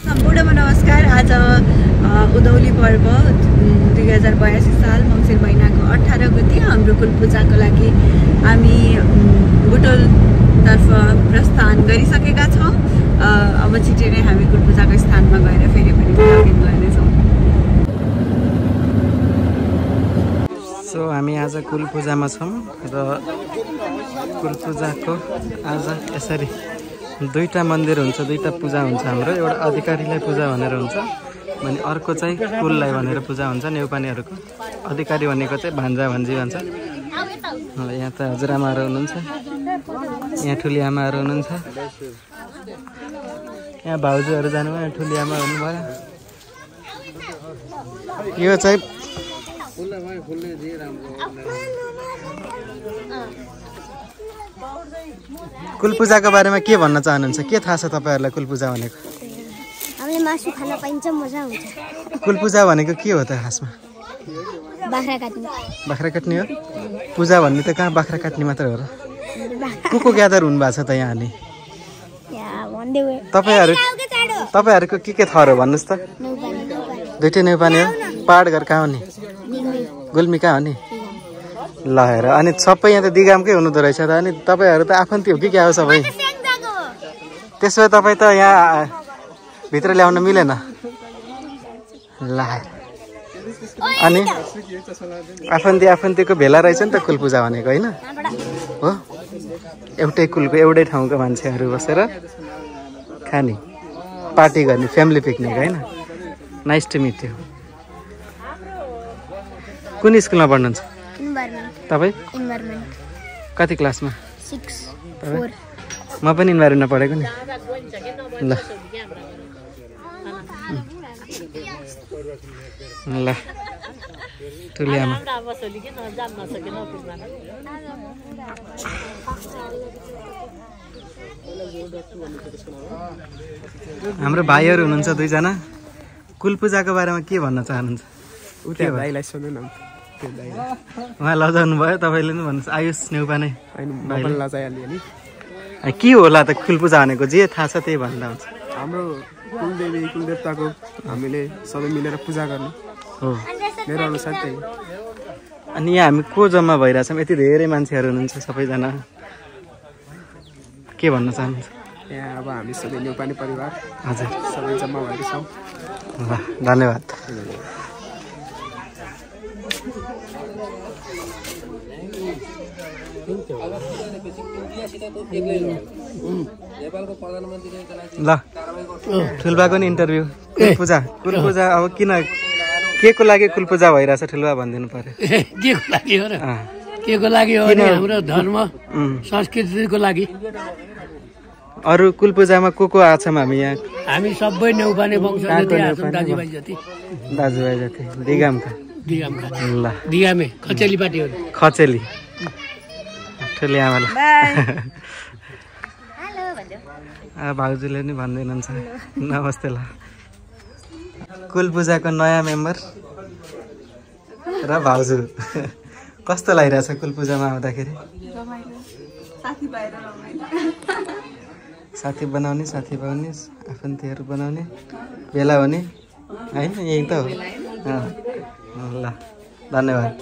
सम्पूर्णमा नमस्कार। आज उधौली पर्व 2082 साल मङ्सिर महिनाको 18 गते हाम्रो कुलपूजाको लागि हामी बुटोलतर्फ प्रस्थान गरिसकेका छौँ। अब छिटै नै हामी कुलपूजाको स्थानमा गएर फेरि पनि भ्लगिङ गर्नेछौँ। सो हामी आज कुलपूजामा छौँ र कुलपूजाको आज यसरी दुईटा मन्दिर हुन्छ, दुईटा पूजा हुन्छ। हाम्रो एउटा अधिकारीलाई पूजा भनेर हुन्छ भने अर्को चाहिँ कुललाई भनेर पूजा हुन्छ। नेउपानेहरूको अधिकारी भनेको चाहिँ भान्जा भन्जी भन्छ। यहाँ त हजुरआमाहरू हुनुहुन्छ, यहाँ ठुली आमाहरू हुनुहुन्छ, यहाँ भाउजूहरू जानुभयो, यहाँ ठुली आमा हुनुभयो। यो चाहिँ कुलपूजाको बारेमा के भन्न चाहनुहुन्छ? के थाहा छ तपाईहरुलाई कुलपूजा भनेको? हामीले मासु खान पाइन्छ, मजा हुन्छ। कुलपूजा भनेको के हो त खासमा? बाख्रा काट्ने। बाख्रा काट्ने हो? पूजा भन्ने त कहाँ बाख्रा काट्ने मात्र हो र? को ग्यादर हुनु भएको छ त यहाँ नि? तपाईहरुको के थर हो भन्नुस् त? दुईटै नेउपाने हो? पहाड घर कहाँ हो नि? गुल्मी कहाँ हो नि? ल हेर, अनि सबै यहाँ त दिगामकै हुनुहुँदो रहेछ त। अनि तपाईहरु त आफन्ती हो कि क्या हो सबै? त्यसो भए तपाई त यहाँ भित्र ल्याउन मिलेन। ल अनि आफन्तीको भेला रहेछ नि त कुलपूजा भनेको, हैन हो? एउटै कुलको एउटै ठाउँको मान्छेहरू बसेर खाने, पार्टी गर्ने, फ्यामिली पिकनिक, हैन? Nice to meet you. कुन स्कुलमा पढ्नुहुन्छ तपाईँ? कति क्लासमा? 6 4। म पनि इन्भाइरोमेन्टमा पढेको नि। ल ल ठुली आमा हाम्रो भाइहरू हुनुहुन्छ दुईजना। कुलपूजाको बारेमा के भन्न चाहनुहुन्छ? उता भाइलाई सोध्नु न। उहाँ लजाउनु भयो, तपाईँले नि भन्नुहोस्। आयुष नेउपा नै लजाइहाल्यो नि। के होला त कुलपूजा भनेको? जे थाहा छ त्यही भन्दा हुन्छ। हाम्रो कुलदेवी कुलदेवताको हामीले सबै मिलेर पूजा गर्ने हो, मेरो अनुसार त्यही। अनि यहाँ हामी को जम्मा भइरहेछौँ? यति धेरै मान्छेहरू हुनुहुन्छ, सबैजना के भन्न चाहनुहुन्छ? यहाँ अब हामी सबै नेउपाने परिवार हजुर सबै जम्मा भएका छौँ। ल धन्यवाद। ल ठुल्बाको नि इन्टरभ्यू। कुलपूजा अब किन के को लागि कुलपूजा भइरहेछ ठुल्बा भनिदिनु पर्यो। के को लागि हो र? के को लागि हो भने हाम्रो धर्म संस्कृतिको लागि। अरू कुलपूजामा को आछौँ हामी यहाँ? हामी सबै नेउपाने वंश दाजुभाइ जति। दाजुभाइ जति दिगामका। ल दिगामे खचेली पार्टीहरू। खचेली ठुली आमालाई भाउजूले नि भन्दै हुनुहुन्छ नमस्ते। ल कुलपूजाको नयाँ मेम्बर र भाउजू कस्तो लागिरहेछ कुलपूजामा आउँदाखेरि? साथी बनाउने, साथी पाउने, आफन्तीहरू बनाउने, भेला हुने, होइन? यही त हो। ल धन्यवाद।